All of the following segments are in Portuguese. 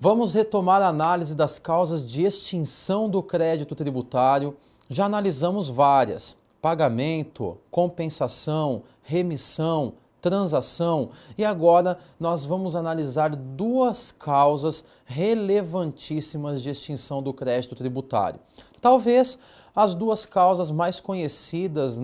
Vamos retomar a análise das causas de extinção do crédito tributário. Já analisamos várias: pagamento, compensação, remissão, transação, e agora nós vamos analisar duas causas relevantíssimas de extinção do crédito tributário. Talvez as duas causas mais conhecidas,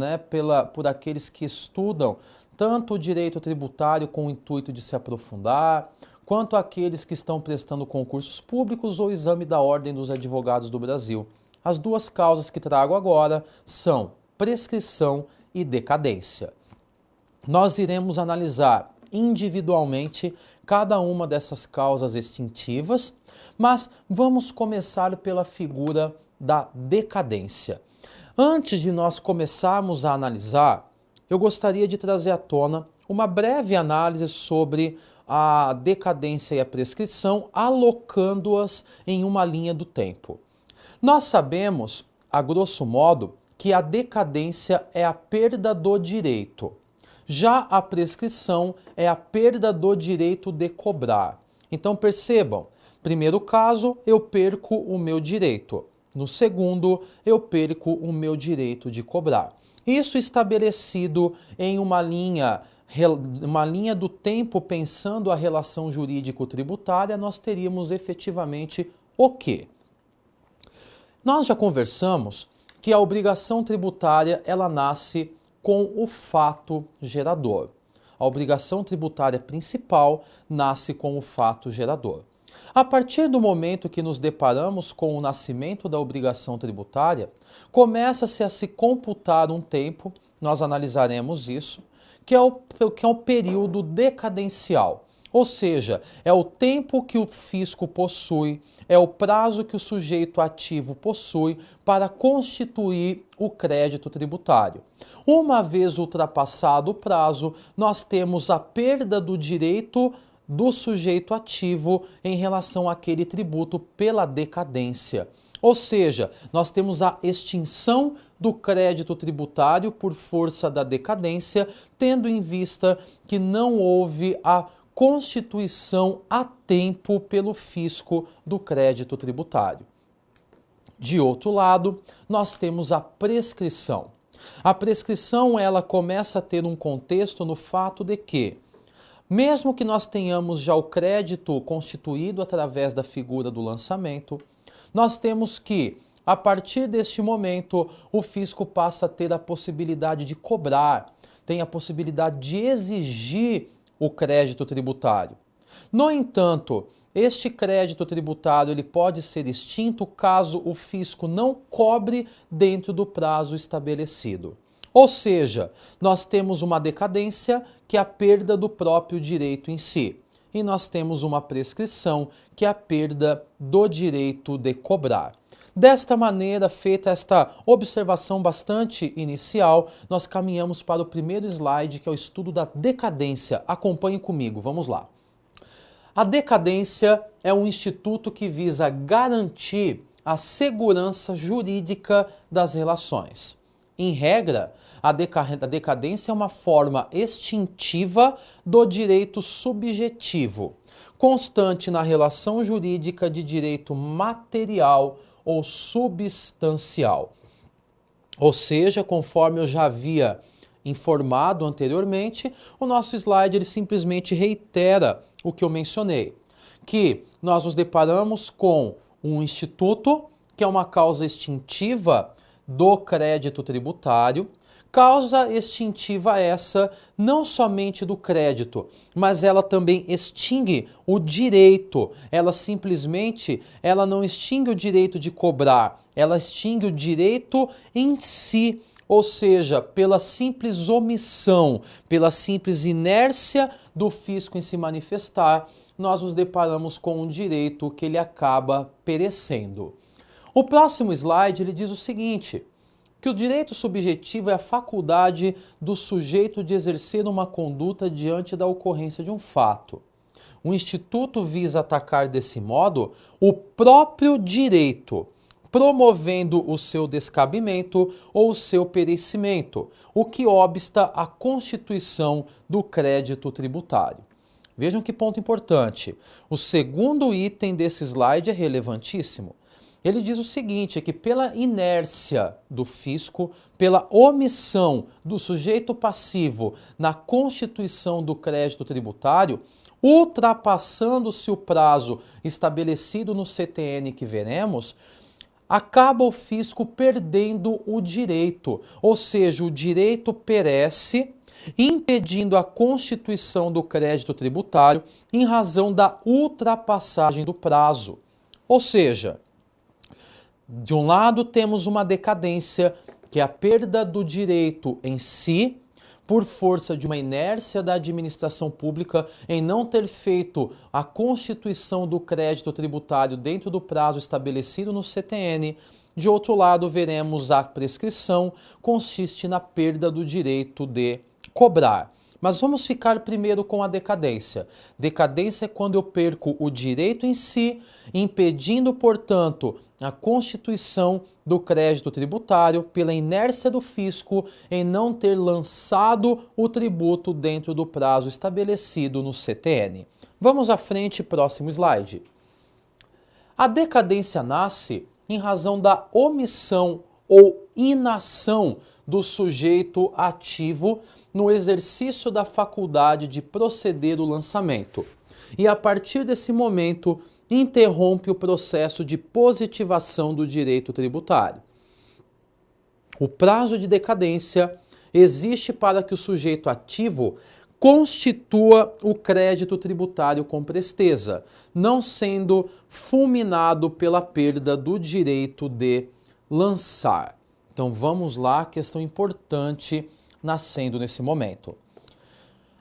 por aqueles que estudam tanto o direito tributário com o intuito de se aprofundar, quanto aqueles que estão prestando concursos públicos ou exame da Ordem dos Advogados do Brasil. As duas causas que trago agora são prescrição e decadência. Nós iremos analisar individualmente cada uma dessas causas extintivas, mas vamos começar pela figura da decadência. Antes de nós começarmos a analisar, eu gostaria de trazer à tona uma breve análise sobre a decadência e a prescrição, alocando-as em uma linha do tempo. Nós sabemos, a grosso modo, que a decadência é a perda do direito. Já a prescrição é a perda do direito de cobrar. Então percebam, primeiro caso, eu perco o meu direito. No segundo, eu perco o meu direito de cobrar. Isso estabelecido em uma linha do tempo, pensando a relação jurídico-tributária, nós teríamos efetivamente o quê? Nós já conversamos que a obrigação tributária ela nasce com o fato gerador. A obrigação tributária principal nasce com o fato gerador. A partir do momento que nos deparamos com o nascimento da obrigação tributária, começa-se a se computar um tempo, nós analisaremos isso, que é o período decadencial. Ou seja, é o tempo que o fisco possui, é o prazo que o sujeito ativo possui para constituir o crédito tributário. Uma vez ultrapassado o prazo, nós temos a perda do direito do sujeito ativo em relação àquele tributo pela decadência. Ou seja, nós temos a extinção do crédito tributário por força da decadência, tendo em vista que não houve a constituição a tempo pelo fisco do crédito tributário. De outro lado, nós temos a prescrição. A prescrição ela começa a ter um contexto no fato de que, mesmo que nós tenhamos já o crédito constituído através da figura do lançamento, nós temos que, a partir deste momento, o fisco passa a ter a possibilidade de cobrar, tem a possibilidade de exigir o crédito tributário. No entanto, este crédito tributário ele pode ser extinto caso o fisco não cobre dentro do prazo estabelecido. Ou seja, nós temos uma decadência, que é a perda do próprio direito em si. E nós temos uma prescrição, que é a perda do direito de cobrar. Desta maneira, feita esta observação bastante inicial, nós caminhamos para o primeiro slide, que é o estudo da decadência. Acompanhe comigo, vamos lá. A decadência é um instituto que visa garantir a segurança jurídica das relações. Em regra, a decadência é uma forma extintiva do direito subjetivo, constante na relação jurídica de direito material ou substancial. Ou seja, conforme eu já havia informado anteriormente, o nosso slide ele simplesmente reitera o que eu mencionei, que nós nos deparamos com um instituto, que é uma causa extintiva do crédito tributário, causa extintiva essa não somente do crédito, mas ela também extingue o direito. Ela não extingue o direito de cobrar, ela extingue o direito em si, ou seja, pela simples omissão, pela simples inércia do fisco em se manifestar, nós nos deparamos com um direito que ele acaba perecendo. O próximo slide ele diz o seguinte, que o direito subjetivo é a faculdade do sujeito de exercer uma conduta diante da ocorrência de um fato. O Instituto visa atacar desse modo o próprio direito, promovendo o seu descabimento ou o seu perecimento, o que obsta à constituição do crédito tributário. Vejam que ponto importante. O segundo item desse slide é relevantíssimo. Ele diz o seguinte, é que pela inércia do fisco, pela omissão do sujeito passivo na constituição do crédito tributário, ultrapassando-se o prazo estabelecido no CTN que veremos, acaba o fisco perdendo o direito, ou seja, o direito perece, impedindo a constituição do crédito tributário em razão da ultrapassagem do prazo. Ou seja, de um lado temos uma decadência, que é a perda do direito em si, por força de uma inércia da administração pública em não ter feito a constituição do crédito tributário dentro do prazo estabelecido no CTN. De outro lado, veremos a prescrição, consiste na perda do direito de cobrar. Mas vamos ficar primeiro com a decadência. Decadência é quando eu perco o direito em si, impedindo, portanto, a constituição do crédito tributário pela inércia do fisco em não ter lançado o tributo dentro do prazo estabelecido no CTN. Vamos à frente, próximo slide. A decadência nasce em razão da omissão ou inação do sujeito ativo no exercício da faculdade de proceder o lançamento. E a partir desse momento, interrompe o processo de positivação do direito tributário. O prazo de decadência existe para que o sujeito ativo constitua o crédito tributário com presteza, não sendo fulminado pela perda do direito de lançar. Então vamos lá, questão importante nascendo nesse momento.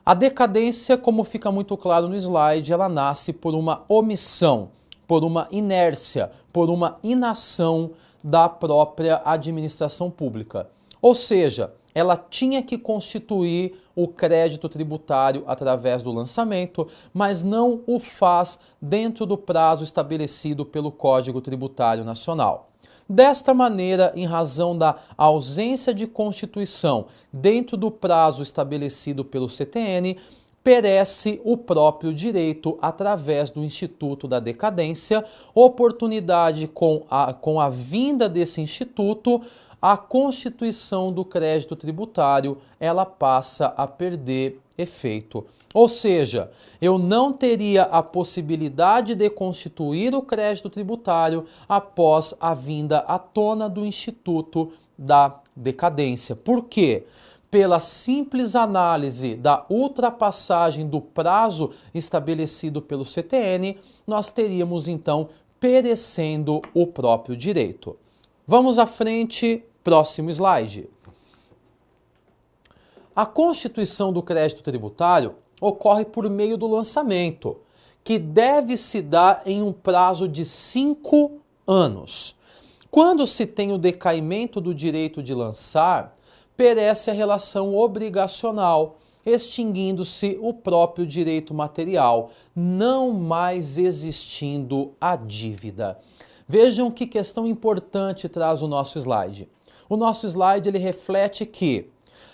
A decadência, como fica muito claro no slide, ela nasce por uma omissão, por uma inércia, por uma inação da própria administração pública. Ou seja, ela tinha que constituir o crédito tributário através do lançamento, mas não o faz dentro do prazo estabelecido pelo Código Tributário Nacional. Desta maneira, em razão da ausência de constituição dentro do prazo estabelecido pelo CTN, perece o próprio direito através do Instituto da Decadência, oportunidade com a vinda desse instituto, a constituição do crédito tributário, ela passa a perder efeito. Ou seja, eu não teria a possibilidade de constituir o crédito tributário após a vinda à tona do Instituto da Decadência. Por quê? Pela simples análise da ultrapassagem do prazo estabelecido pelo CTN, nós teríamos então perecendo o próprio direito. Vamos à frente, próximo slide. A constituição do crédito tributário ocorre por meio do lançamento, que deve se dar em um prazo de 5 anos. Quando se tem o decaimento do direito de lançar, perece a relação obrigacional, extinguindo-se o próprio direito material, não mais existindo a dívida. Vejam que questão importante traz o nosso slide. O nosso slide ele reflete que,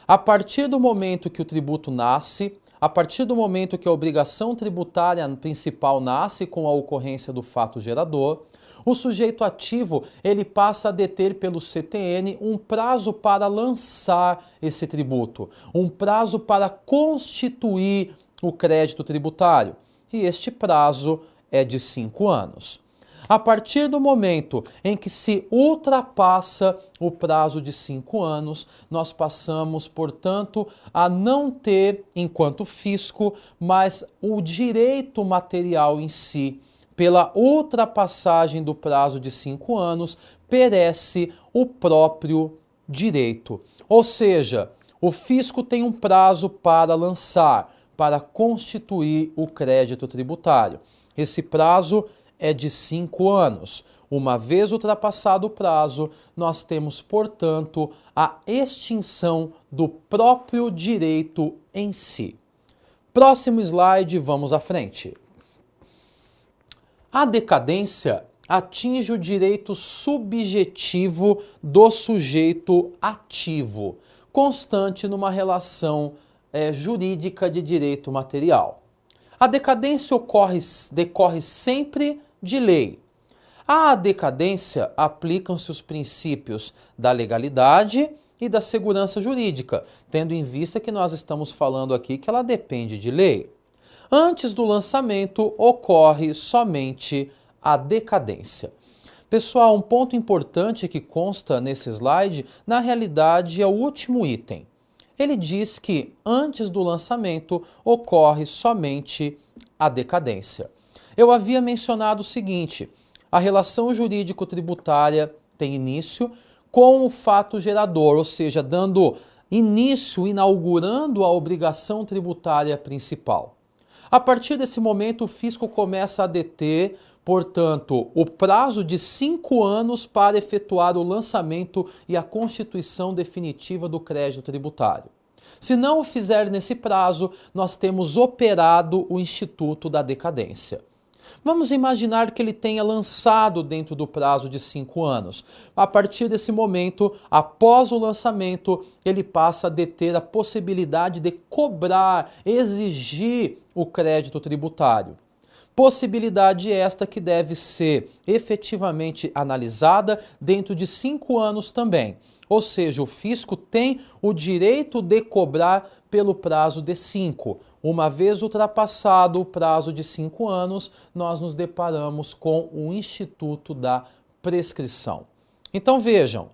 a partir do momento que o tributo nasce, a partir do momento que a obrigação tributária principal nasce com a ocorrência do fato gerador, o sujeito ativo ele passa a deter pelo CTN um prazo para lançar esse tributo, um prazo para constituir o crédito tributário. E este prazo é de 5 anos. A partir do momento em que se ultrapassa o prazo de 5 anos, nós passamos, portanto, a não ter, enquanto fisco, mas o direito material em si. Pela ultrapassagem do prazo de 5 anos, perece o próprio direito. Ou seja, o fisco tem um prazo para lançar, para constituir o crédito tributário. Esse prazo é de 5 anos. Uma vez ultrapassado o prazo, nós temos, portanto, a extinção do próprio direito em si. Próximo slide, vamos à frente. A decadência atinge o direito subjetivo do sujeito ativo, constante numa relação jurídica de direito material. A decadência decorre sempre de lei. À decadência aplicam-se os princípios da legalidade e da segurança jurídica, tendo em vista que nós estamos falando aqui que ela depende de lei. Antes do lançamento ocorre somente a decadência. Pessoal, um ponto importante que consta nesse slide, na realidade é o último item. Ele diz que antes do lançamento ocorre somente a decadência. Eu havia mencionado o seguinte: a relação jurídico-tributária tem início com o fato gerador, ou seja, dando início, inaugurando a obrigação tributária principal. A partir desse momento, o fisco começa a deter, portanto, o prazo de 5 anos para efetuar o lançamento e a constituição definitiva do crédito tributário. Se não o fizer nesse prazo, nós temos operado o Instituto da Decadência. Vamos imaginar que ele tenha lançado dentro do prazo de 5 anos. A partir desse momento, após o lançamento, ele passa a deter a possibilidade de cobrar, exigir o crédito tributário. Possibilidade esta que deve ser efetivamente analisada dentro de 5 anos também. Ou seja, o fisco tem o direito de cobrar pelo prazo de 5. Uma vez ultrapassado o prazo de 5 anos, nós nos deparamos com o Instituto da Prescrição. Então vejam,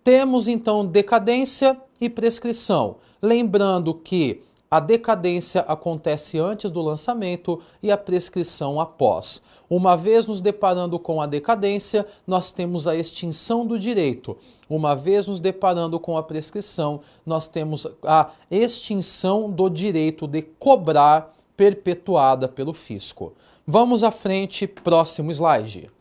temos então decadência e prescrição. Lembrando que a decadência acontece antes do lançamento e a prescrição após. Uma vez nos deparando com a decadência, nós temos a extinção do direito. Uma vez nos deparando com a prescrição, nós temos a extinção do direito de cobrar perpetuada pelo fisco. Vamos à frente, próximo slide.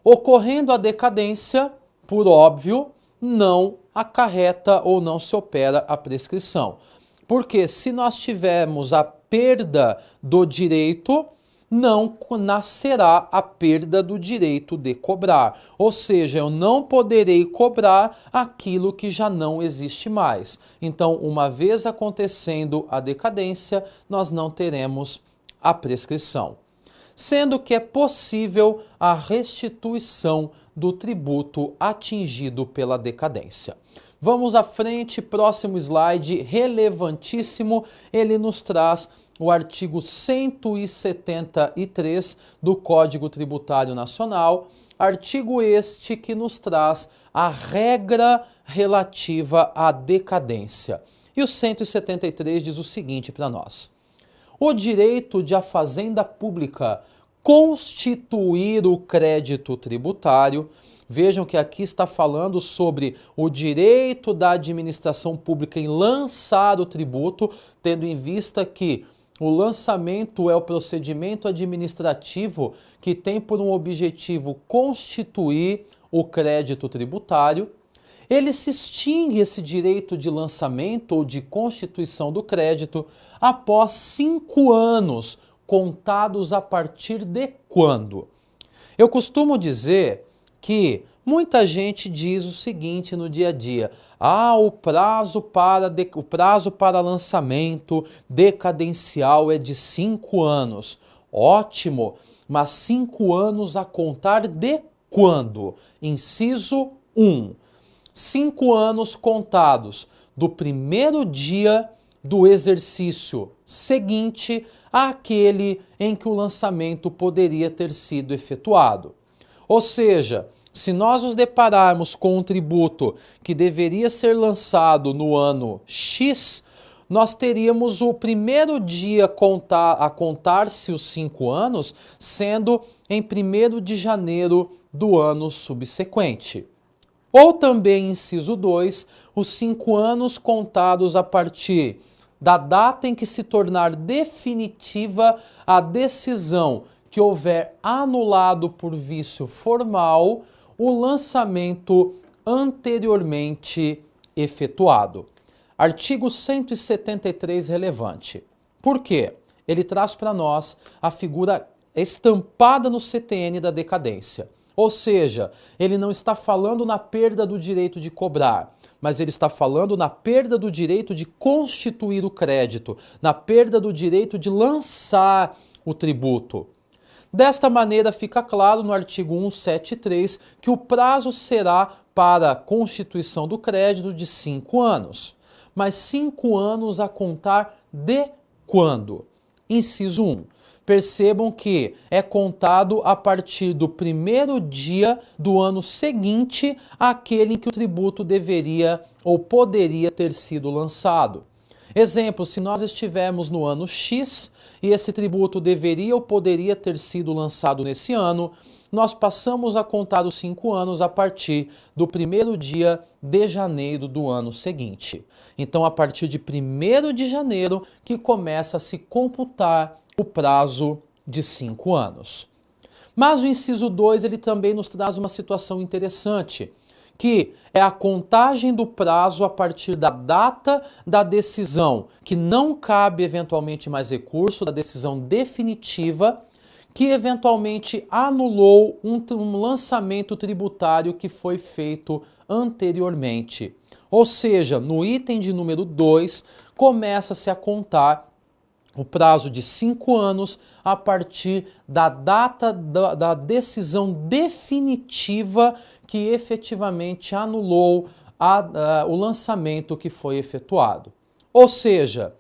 Ocorrendo a decadência, por óbvio, não acarreta ou não se opera a prescrição. Porque se nós tivermos a perda do direito, não nascerá a perda do direito de cobrar. Ou seja, eu não poderei cobrar aquilo que já não existe mais. Então, uma vez acontecendo a decadência, nós não teremos a prescrição. Sendo que é possível a restituição do tributo atingido pela decadência. Vamos à frente, próximo slide, relevantíssimo, ele nos traz o artigo 173 do Código Tributário Nacional, artigo este que nos traz a regra relativa à decadência. E o 173 diz o seguinte para nós: o direito de a fazenda pública constituir o crédito tributário. Vejam que aqui está falando sobre o direito da administração pública em lançar o tributo, tendo em vista que o lançamento é o procedimento administrativo que tem por um objetivo constituir o crédito tributário. Ele se extingue esse direito de lançamento ou de constituição do crédito após 5 anos, contados a partir de quando? Eu costumo dizer que muita gente diz o seguinte no dia a dia: o prazo para lançamento decadencial é de 5 anos. Ótimo, mas 5 anos a contar de quando? Inciso 1. 5 anos contados do primeiro dia do exercício seguinte àquele em que o lançamento poderia ter sido efetuado. Ou seja, se nós nos depararmos com um tributo que deveria ser lançado no ano X, nós teríamos o primeiro dia a contar-se os 5 anos, sendo em 1º de janeiro do ano subsequente. Ou também, inciso 2, os 5 anos contados a partir da data em que se tornar definitiva a decisão que houver anulado por vício formal o lançamento anteriormente efetuado. Artigo 173 relevante. Por quê? Ele traz para nós a figura estampada no CTN da decadência. Ou seja, ele não está falando na perda do direito de cobrar, mas ele está falando na perda do direito de constituir o crédito, na perda do direito de lançar o tributo. Desta maneira, fica claro no artigo 173 que o prazo será para a constituição do crédito de 5 anos. Mas 5 anos a contar de quando? Inciso 1. Percebam que é contado a partir do primeiro dia do ano seguinte àquele em que o tributo deveria ou poderia ter sido lançado. Exemplo, se nós estivermos no ano X e esse tributo deveria ou poderia ter sido lançado nesse ano, nós passamos a contar os 5 anos a partir do primeiro dia de janeiro do ano seguinte. Então, a partir de 1º de janeiro que começa a se computar o prazo de 5 anos. Mas o inciso 2, ele também nos traz uma situação interessante, que é a contagem do prazo a partir da data da decisão, que não cabe eventualmente mais recurso, da decisão definitiva, que eventualmente anulou um lançamento tributário que foi feito anteriormente. Ou seja, no item de número 2, começa-se a contar o prazo de 5 anos a partir da data da decisão definitiva que efetivamente anulou o lançamento que foi efetuado. Ou seja,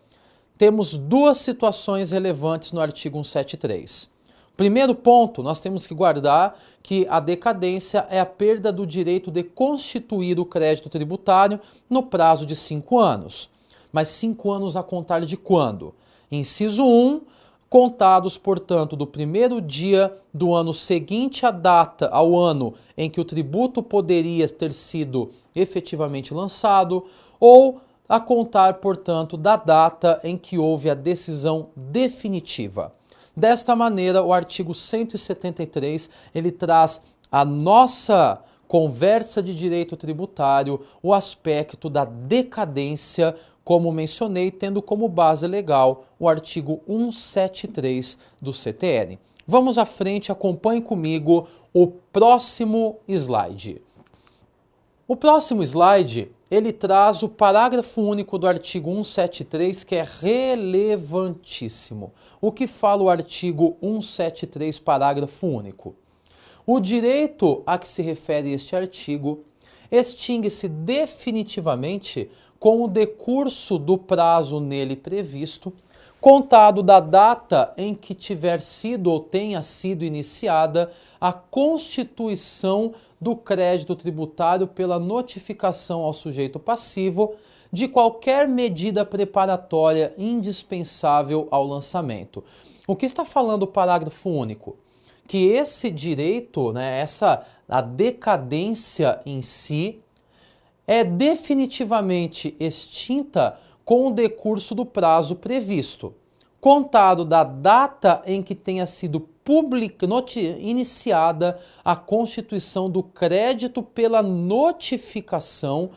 temos duas situações relevantes no artigo 173. Primeiro ponto, nós temos que guardar que a decadência é a perda do direito de constituir o crédito tributário no prazo de 5 anos. Mas 5 anos a contar de quando? Inciso 1, contados, portanto, do primeiro dia do ano seguinte à data, ao ano em que o tributo poderia ter sido efetivamente lançado, ou a contar, portanto, da data em que houve a decisão definitiva. Desta maneira, o artigo 173, ele traz a nossa conversa de direito tributário, o aspecto da decadência, como mencionei, tendo como base legal o artigo 173 do CTN. Vamos à frente, acompanhe comigo o próximo slide. O próximo slide, ele traz o parágrafo único do artigo 173, que é relevantíssimo. O que fala o artigo 173, parágrafo único? O direito a que se refere este artigo extingue-se definitivamente com o decurso do prazo nele previsto, contado da data em que tiver sido ou tenha sido iniciada a constituição do crédito tributário pela notificação ao sujeito passivo de qualquer medida preparatória indispensável ao lançamento. O que está falando o parágrafo único? Que esse direito, a decadência em si, é definitivamente extinta com o decurso do prazo previsto, contado da data em que tenha sido iniciada a constituição do crédito pela notificação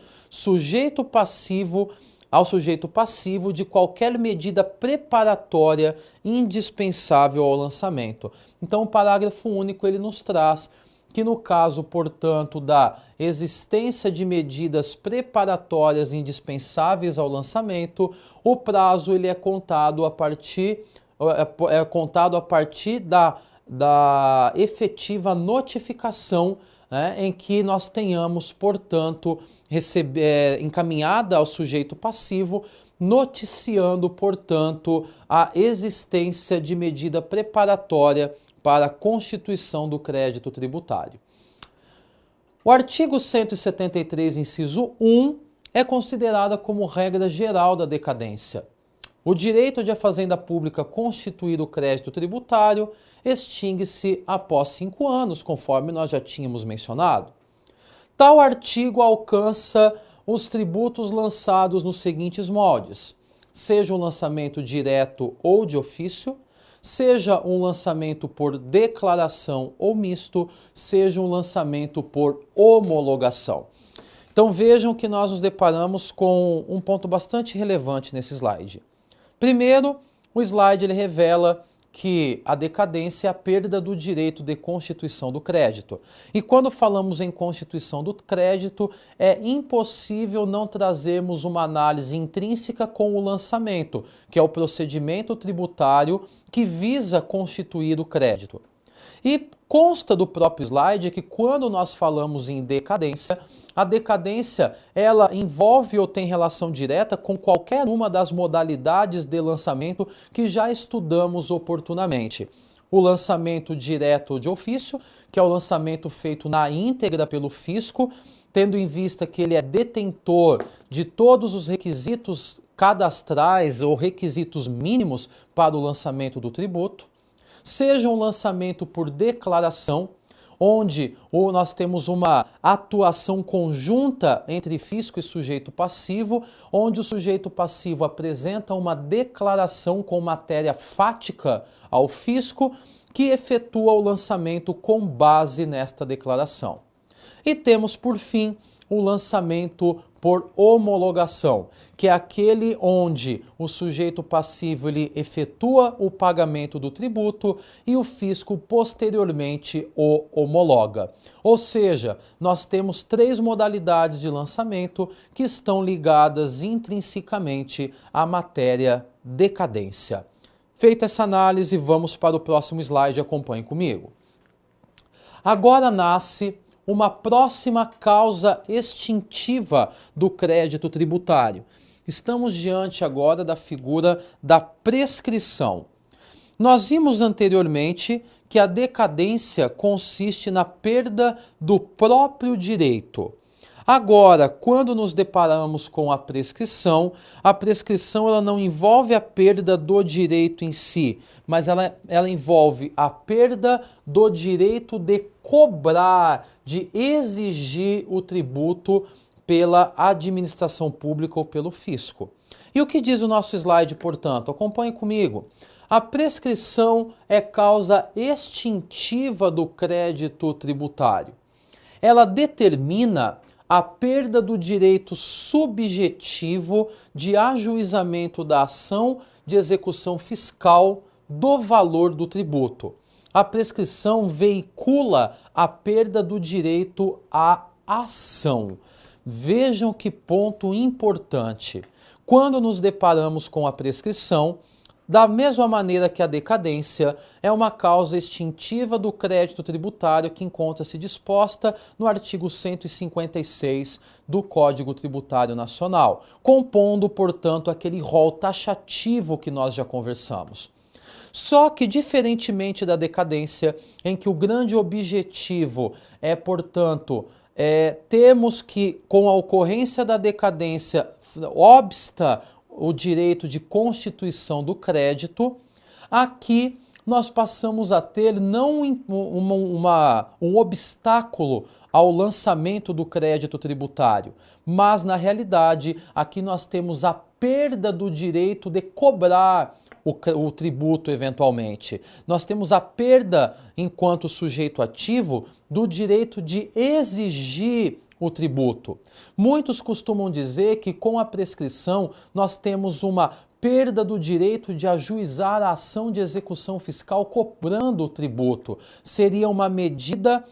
ao sujeito passivo de qualquer medida preparatória indispensável ao lançamento. Então, o parágrafo único ele nos traz que no caso, portanto, da existência de medidas preparatórias indispensáveis ao lançamento, o prazo ele é contado a partir da efetiva notificação, em que nós tenhamos, portanto, encaminhada ao sujeito passivo, noticiando, portanto, a existência de medida preparatória para a constituição do crédito tributário. O artigo 173, inciso 1, é considerada como regra geral da decadência. O direito de a Fazenda Pública constituir o crédito tributário extingue-se após 5 anos, conforme nós já tínhamos mencionado. Tal artigo alcança os tributos lançados nos seguintes moldes: seja um lançamento direto ou de ofício, seja um lançamento por declaração ou misto, seja um lançamento por homologação. Então vejam que nós nos deparamos com um ponto bastante relevante nesse slide. Primeiro, o slide ele revela que a decadência é a perda do direito de constituição do crédito. E quando falamos em constituição do crédito, é impossível não trazermos uma análise intrínseca com o lançamento, que é o procedimento tributário que visa constituir o crédito. E consta do próprio slide que quando nós falamos em decadência, a decadência ela envolve ou tem relação direta com qualquer uma das modalidades de lançamento que já estudamos oportunamente. O lançamento direto de ofício, que é o lançamento feito na íntegra pelo fisco, tendo em vista que ele é detentor de todos os requisitos cadastrais ou requisitos mínimos para o lançamento do tributo. Seja um lançamento por declaração, onde nós temos uma atuação conjunta entre fisco e sujeito passivo, onde o sujeito passivo apresenta uma declaração com matéria fática ao fisco, que efetua o lançamento com base nesta declaração. E temos, por fim, o lançamento por homologação, que é aquele onde o sujeito passivo ele efetua o pagamento do tributo e o fisco posteriormente o homologa. Ou seja, nós temos 3 modalidades de lançamento que estão ligadas intrinsecamente à matéria decadência. Feita essa análise, vamos para o próximo slide, acompanhe comigo. Agora nasce uma próxima causa extintiva do crédito tributário. Estamos diante agora da figura da prescrição. Nós vimos anteriormente que a decadência consiste na perda do próprio direito. Agora, quando nos deparamos com a prescrição ela não envolve a perda do direito em si, mas ela envolve a perda do direito de cobrar, de exigir o tributo pela administração pública ou pelo fisco. E o que diz o nosso slide, portanto? Acompanhe comigo. A prescrição é causa extintiva do crédito tributário. Ela determina a perda do direito subjetivo de ajuizamento da ação de execução fiscal do valor do tributo. A prescrição veicula a perda do direito à ação. Vejam que ponto importante. Quando nos deparamos com a prescrição, da mesma maneira que a decadência é uma causa extintiva do crédito tributário que encontra-se disposta no artigo 156 do Código Tributário Nacional, compondo, portanto, aquele rol taxativo que nós já conversamos. Só que, diferentemente da decadência, em que o grande objetivo é, portanto, temos que, com a ocorrência da decadência, obsta o direito de constituição do crédito, aqui nós passamos a ter não um obstáculo ao lançamento do crédito tributário, mas, na realidade, aqui nós temos a perda do direito de cobrar o tributo eventualmente. Nós temos a perda, enquanto sujeito ativo, do direito de exigir o tributo. Muitos costumam dizer que com a prescrição nós temos uma perda do direito de ajuizar a ação de execução fiscal cobrando o tributo. Seria uma medida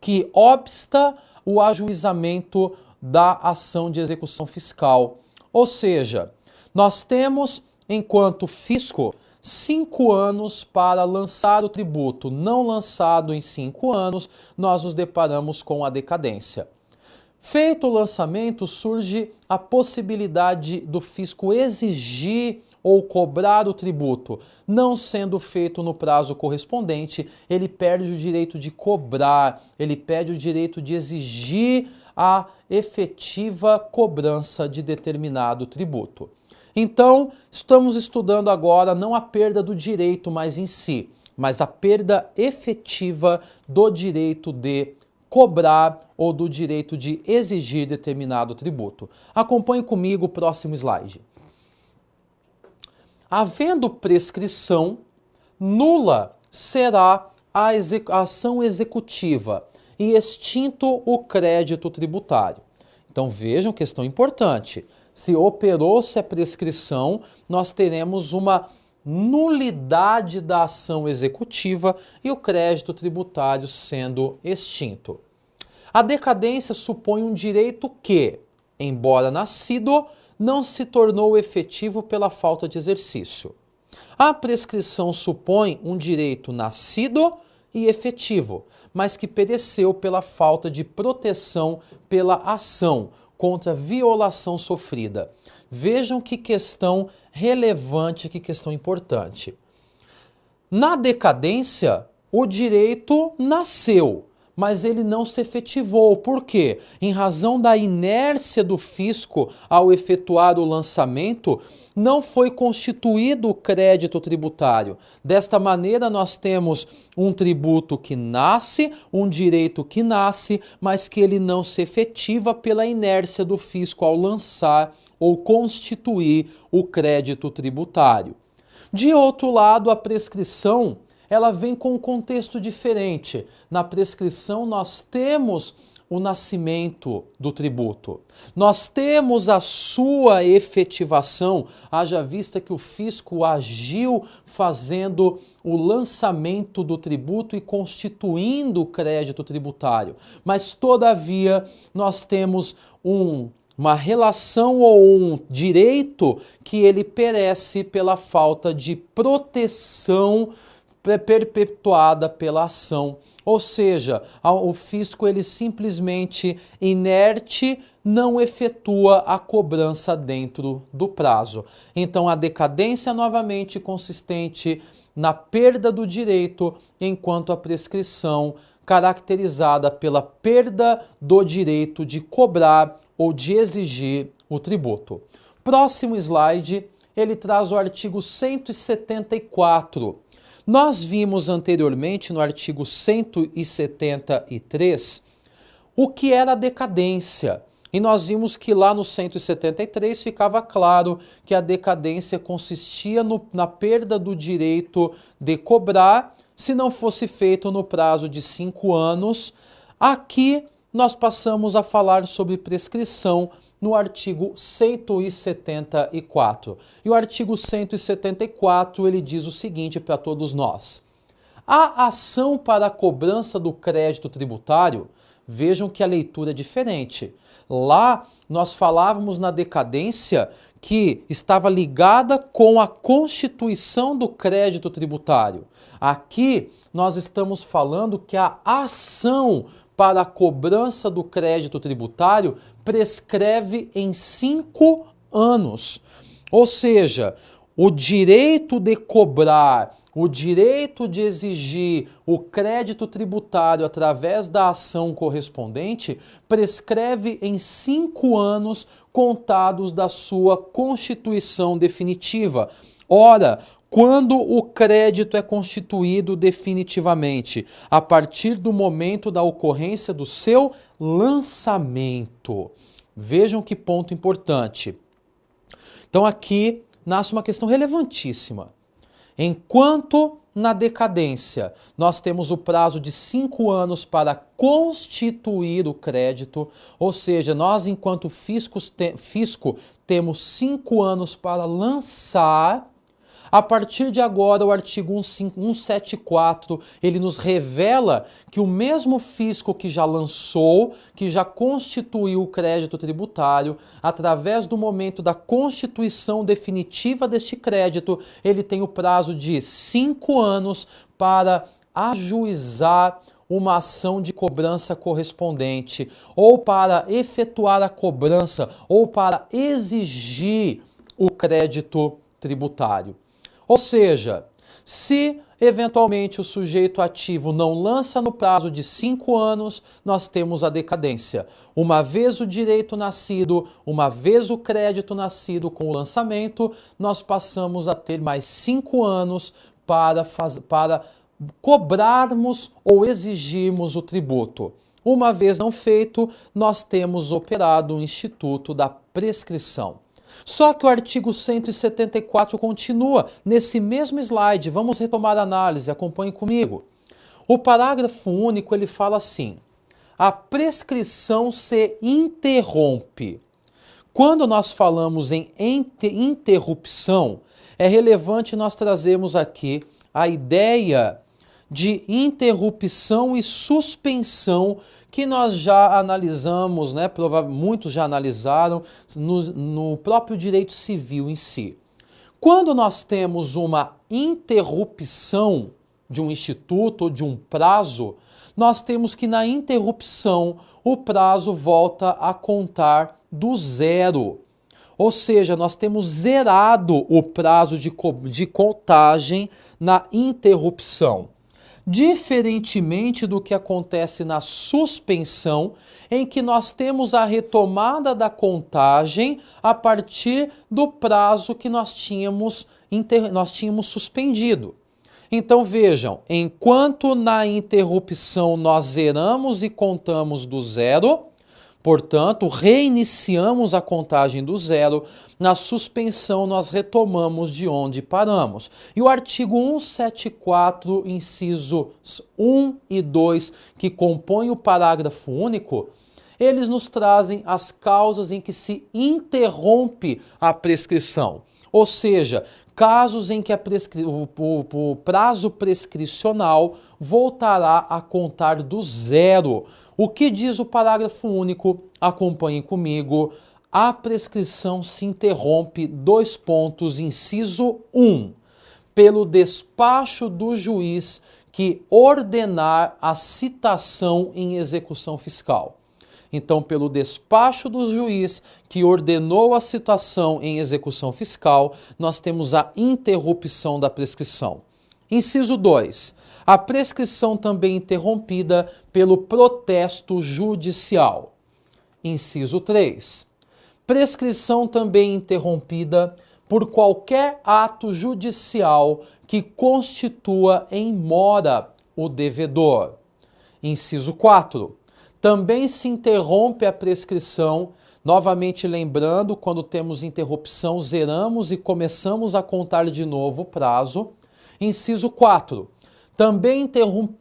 que obsta o ajuizamento da ação de execução fiscal. Ou seja, nós temos, enquanto fisco, 5 anos para lançar o tributo. Não lançado em 5 anos, nós nos deparamos com a decadência. Feito o lançamento, surge a possibilidade do fisco exigir ou cobrar o tributo. Não sendo feito no prazo correspondente, ele perde o direito de cobrar, ele perde o direito de exigir a efetiva cobrança de determinado tributo. Então, estamos estudando agora não a perda do direito mais em si, mas a perda efetiva do direito de cobrar ou do direito de exigir determinado tributo. Acompanhe comigo o próximo slide. Havendo prescrição, nula será a ação executiva e extinto o crédito tributário. Então vejam, questão importante. Se operou-se a prescrição, nós teremos uma nulidade da ação executiva e o crédito tributário sendo extinto. A decadência supõe um direito que, embora nascido, não se tornou efetivo pela falta de exercício. A prescrição supõe um direito nascido e efetivo, mas que pereceu pela falta de proteção pela ação contra a violação sofrida. Vejam que questão relevante, que questão importante. Na decadência, o direito nasceu, mas ele não se efetivou. Por quê? Em razão da inércia do fisco ao efetuar o lançamento, não foi constituído o crédito tributário. Desta maneira, nós temos um tributo que nasce, um direito que nasce, mas que ele não se efetiva pela inércia do fisco ao lançar ou constituir o crédito tributário. De outro lado, a prescrição, ela vem com um contexto diferente. Na prescrição, nós temos o nascimento do tributo. Nós temos a sua efetivação, haja vista que o fisco agiu fazendo o lançamento do tributo e constituindo o crédito tributário. Mas, todavia, nós temos uma relação ou um direito que ele perece pela falta de proteção perpetuada pela ação. Ou seja, o fisco ele simplesmente inerte não efetua a cobrança dentro do prazo. Então a decadência novamente consistente na perda do direito, enquanto a prescrição caracterizada pela perda do direito de cobrar ou de exigir o tributo. Próximo slide, ele traz o artigo 174. Nós vimos anteriormente no artigo 173 o que era a decadência. E nós vimos que lá no 173 ficava claro que a decadência consistia na perda do direito de cobrar se não fosse feito no prazo de 5 anos. Aqui nós passamos a falar sobre prescrição no artigo 174. E o artigo 174, ele diz o seguinte para todos nós. A ação para a cobrança do crédito tributário, vejam que a leitura é diferente. Lá nós falávamos na decadência que estava ligada com a constituição do crédito tributário. Aqui nós estamos falando que a ação para a cobrança do crédito tributário prescreve em 5 anos. Ou seja, o direito de cobrar, o direito de exigir o crédito tributário através da ação correspondente prescreve em 5 anos contados da sua constituição definitiva. Ora, quando o crédito é constituído definitivamente? A partir do momento da ocorrência do seu lançamento. Vejam que ponto importante. Então aqui nasce uma questão relevantíssima. Enquanto na decadência nós temos o prazo de 5 anos para constituir o crédito, ou seja, nós enquanto fisco temos 5 anos para lançar. A partir de agora, o artigo 174, ele nos revela que o mesmo fisco que já lançou, que já constituiu o crédito tributário, através do momento da constituição definitiva deste crédito, ele tem o prazo de 5 anos para ajuizar uma ação de cobrança correspondente, ou para efetuar a cobrança, ou para exigir o crédito tributário. Ou seja, se eventualmente o sujeito ativo não lança no prazo de 5 anos, nós temos a decadência. Uma vez o direito nascido, uma vez o crédito nascido com o lançamento, nós passamos a ter mais 5 anos para cobrarmos ou exigirmos o tributo. Uma vez não feito, nós temos operado o instituto da prescrição. Só que o artigo 174 continua nesse mesmo slide. Vamos retomar a análise, acompanhe comigo. O parágrafo único ele fala assim: a prescrição se interrompe. Quando nós falamos em interrupção, é relevante nós trazermos aqui a ideia de interrupção e suspensão que nós já analisamos, né? Muitos já analisaram no próprio direito civil em si. Quando nós temos uma interrupção de um instituto ou de um prazo, nós temos que na interrupção o prazo volta a contar do zero. Ou seja, nós temos zerado o prazo de contagem na interrupção. Diferentemente do que acontece na suspensão, em que nós temos a retomada da contagem a partir do prazo que nós tínhamos suspendido. Então vejam, enquanto na interrupção nós zeramos e contamos do zero, portanto, reiniciamos a contagem do zero, na suspensão nós retomamos de onde paramos. E o artigo 174, incisos 1 e 2, que compõem o parágrafo único, eles nos trazem as causas em que se interrompe a prescrição. Ou seja, casos em que o prazo prescricional voltará a contar do zero. O que diz o parágrafo único? Acompanhem comigo. A prescrição se interrompe, inciso 1, pelo despacho do juiz que ordenar a citação em execução fiscal. Então, pelo despacho do juiz que ordenou a citação em execução fiscal, nós temos a interrupção da prescrição. Inciso 2. A prescrição também interrompida pelo protesto judicial. Inciso 3. Prescrição também interrompida por qualquer ato judicial que constitua em mora o devedor. Inciso 4. Também se interrompe a prescrição, novamente lembrando, quando temos interrupção, zeramos e começamos a contar de novo o prazo. Inciso 4. Também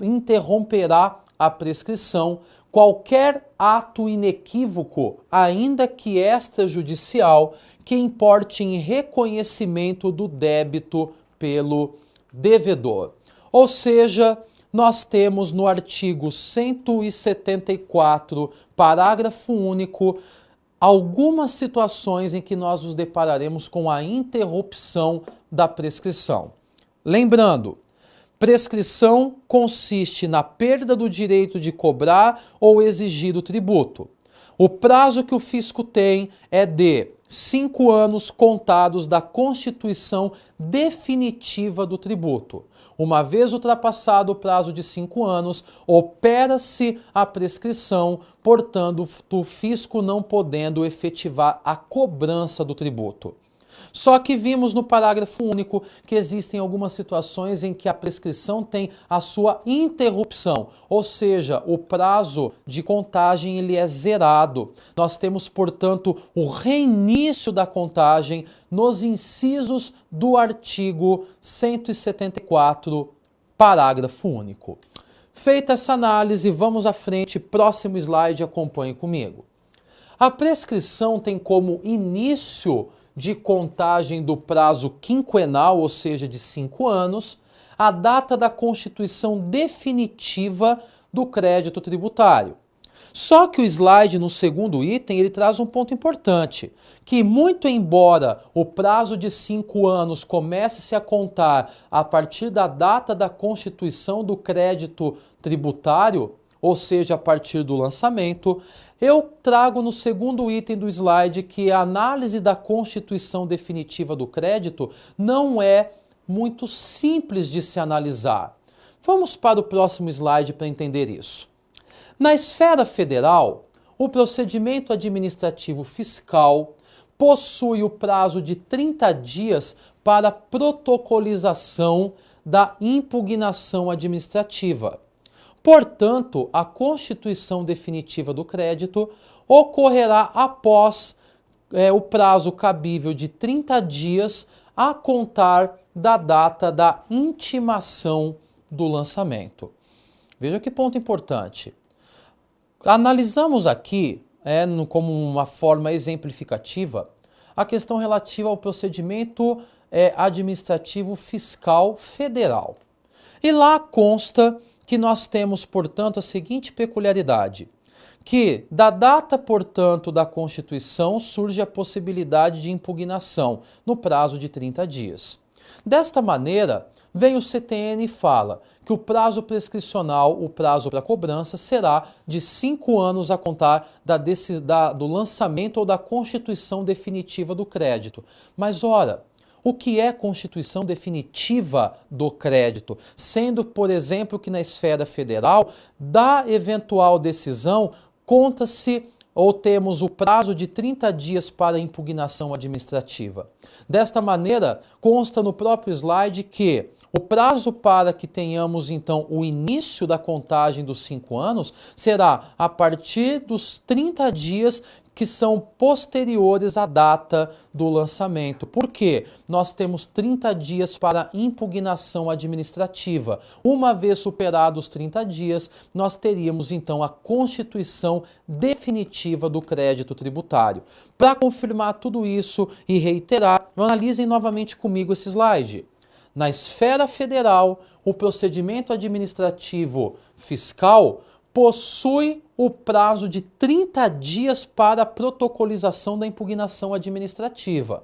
interromperá a prescrição qualquer ato inequívoco, ainda que extrajudicial, que importe em reconhecimento do débito pelo devedor. Ou seja, nós temos no artigo 174, parágrafo único, algumas situações em que nós nos depararemos com a interrupção da prescrição. Lembrando, prescrição consiste na perda do direito de cobrar ou exigir o tributo. O prazo que o fisco tem é de 5 anos contados da constituição definitiva do tributo. Uma vez ultrapassado o prazo de 5 anos, opera-se a prescrição, portanto, o fisco não podendo efetivar a cobrança do tributo. Só que vimos no parágrafo único que existem algumas situações em que a prescrição tem a sua interrupção, ou seja, o prazo de contagem ele é zerado. Nós temos, portanto, o reinício da contagem nos incisos do artigo 174, parágrafo único. Feita essa análise, vamos à frente, próximo slide, acompanhe comigo. A prescrição tem como início de contagem do prazo quinquenal, ou seja, de 5 anos, a data da constituição definitiva do crédito tributário. Só que o slide no segundo item ele traz um ponto importante, que muito embora o prazo de 5 anos comece-se a contar a partir da data da constituição do crédito tributário, ou seja, a partir do lançamento, eu trago no segundo item do slide que a análise da constituição definitiva do crédito não é muito simples de se analisar. Vamos para o próximo slide para entender isso. Na esfera federal, o procedimento administrativo fiscal possui o prazo de 30 dias para protocolização da impugnação administrativa. Portanto, a constituição definitiva do crédito ocorrerá após o prazo cabível de 30 dias a contar da data da intimação do lançamento. Veja que ponto importante. Analisamos aqui, como uma forma exemplificativa, a questão relativa ao procedimento Administrativo Fiscal Federal. E lá consta que nós temos, portanto, a seguinte peculiaridade, que da data, portanto, da Constituição surge a possibilidade de impugnação no prazo de 30 dias. Desta maneira, vem o CTN e fala que o prazo prescricional, o prazo para cobrança, será de 5 anos a contar do lançamento ou da constituição definitiva do crédito. Mas, ora, o que é constituição definitiva do crédito? Sendo, por exemplo, que na esfera federal, da eventual decisão, conta-se ou temos o prazo de 30 dias para impugnação administrativa. Desta maneira, consta no próprio slide que o prazo para que tenhamos, então, o início da contagem dos 5 anos será a partir dos 30 dias que são posteriores à data do lançamento. Por quê? Nós temos 30 dias para impugnação administrativa. Uma vez superados os 30 dias, nós teríamos então a constituição definitiva do crédito tributário. Para confirmar tudo isso e reiterar, analisem novamente comigo esse slide. Na esfera federal, o procedimento administrativo fiscal possui o prazo de 30 dias para a protocolização da impugnação administrativa.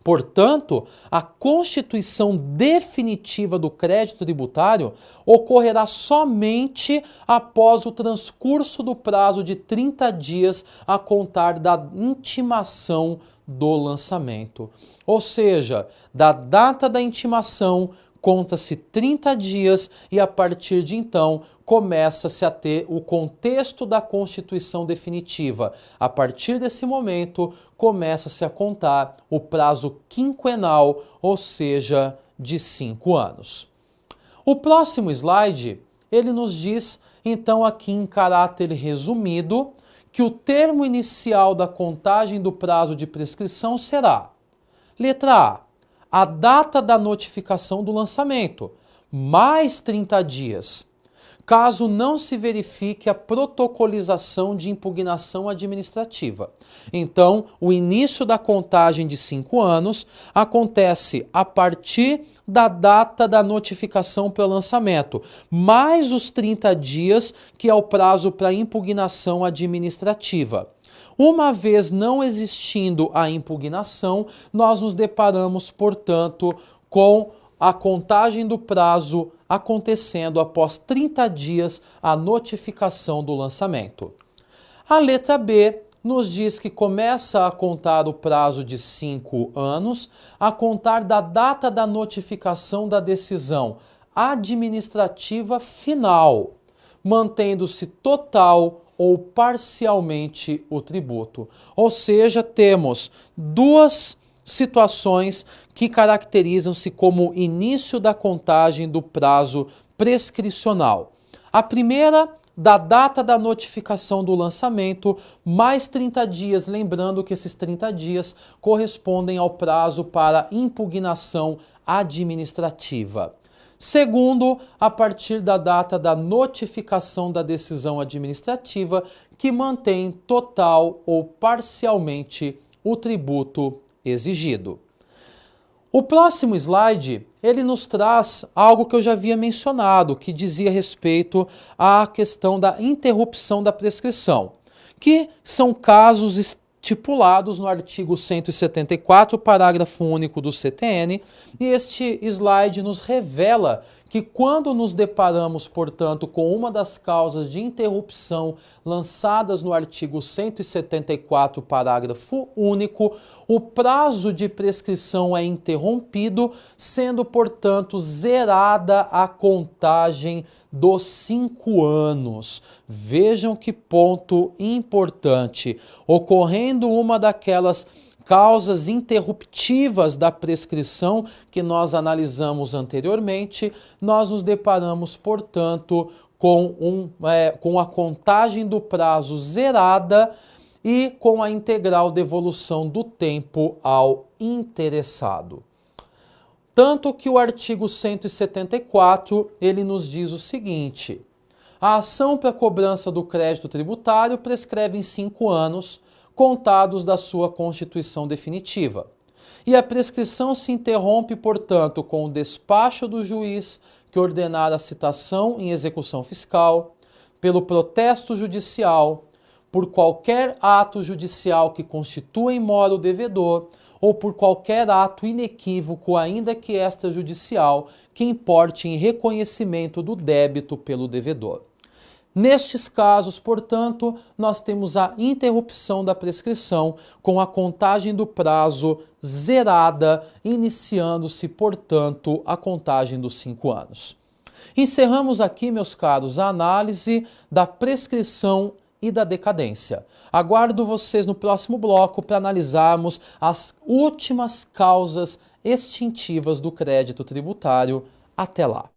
Portanto, a constituição definitiva do crédito tributário ocorrerá somente após o transcurso do prazo de 30 dias a contar da intimação do lançamento. Ou seja, da data da intimação, conta-se 30 dias e a partir de então começa-se a ter o contexto da constituição definitiva. A partir desse momento, começa-se a contar o prazo quinquenal, ou seja, de 5 anos. O próximo slide, ele nos diz, então, aqui em caráter resumido, que o termo inicial da contagem do prazo de prescrição será: letra A data da notificação do lançamento, mais 30 dias, caso não se verifique a protocolização de impugnação administrativa. Então, o início da contagem de 5 anos acontece a partir da data da notificação pelo lançamento, mais os 30 dias, que é o prazo para impugnação administrativa. Uma vez não existindo a impugnação, nós nos deparamos, portanto, com a contagem do prazo acontecendo após 30 dias a notificação do lançamento. A letra B nos diz que começa a contar o prazo de 5 anos a contar da data da notificação da decisão administrativa final, mantendo-se total ou parcialmente o tributo. Ou seja, temos duas situações que caracterizam-se como início da contagem do prazo prescricional. A primeira, da data da notificação do lançamento, mais 30 dias, lembrando que esses 30 dias correspondem ao prazo para impugnação administrativa. Segundo, a partir da data da notificação da decisão administrativa, que mantém total ou parcialmente o tributo exigido. O próximo slide, ele nos traz algo que eu já havia mencionado, que dizia respeito à questão da interrupção da prescrição, que são casos estipulados no artigo 174, parágrafo único do CTN, e este slide nos revela que quando nos deparamos, portanto, com uma das causas de interrupção lançadas no artigo 174, parágrafo único, o prazo de prescrição é interrompido, sendo, portanto, zerada a contagem dos 5 anos. Vejam que ponto importante. Ocorrendo uma daquelas causas interruptivas da prescrição que nós analisamos anteriormente, nós nos deparamos, portanto, com a contagem do prazo zerada e com a integral devolução do tempo ao interessado. Tanto que o artigo 174, ele nos diz o seguinte: a ação para cobrança do crédito tributário prescreve em 5 anos, contados da sua constituição definitiva. E a prescrição se interrompe, portanto, com o despacho do juiz que ordenar a citação em execução fiscal, pelo protesto judicial, por qualquer ato judicial que constitua em mora o devedor ou por qualquer ato inequívoco, ainda que extrajudicial, que importe em reconhecimento do débito pelo devedor. Nestes casos, portanto, nós temos a interrupção da prescrição com a contagem do prazo zerada, iniciando-se, portanto, a contagem dos 5 anos. Encerramos aqui, meus caros, a análise da prescrição e da decadência. Aguardo vocês no próximo bloco para analisarmos as últimas causas extintivas do crédito tributário. Até lá!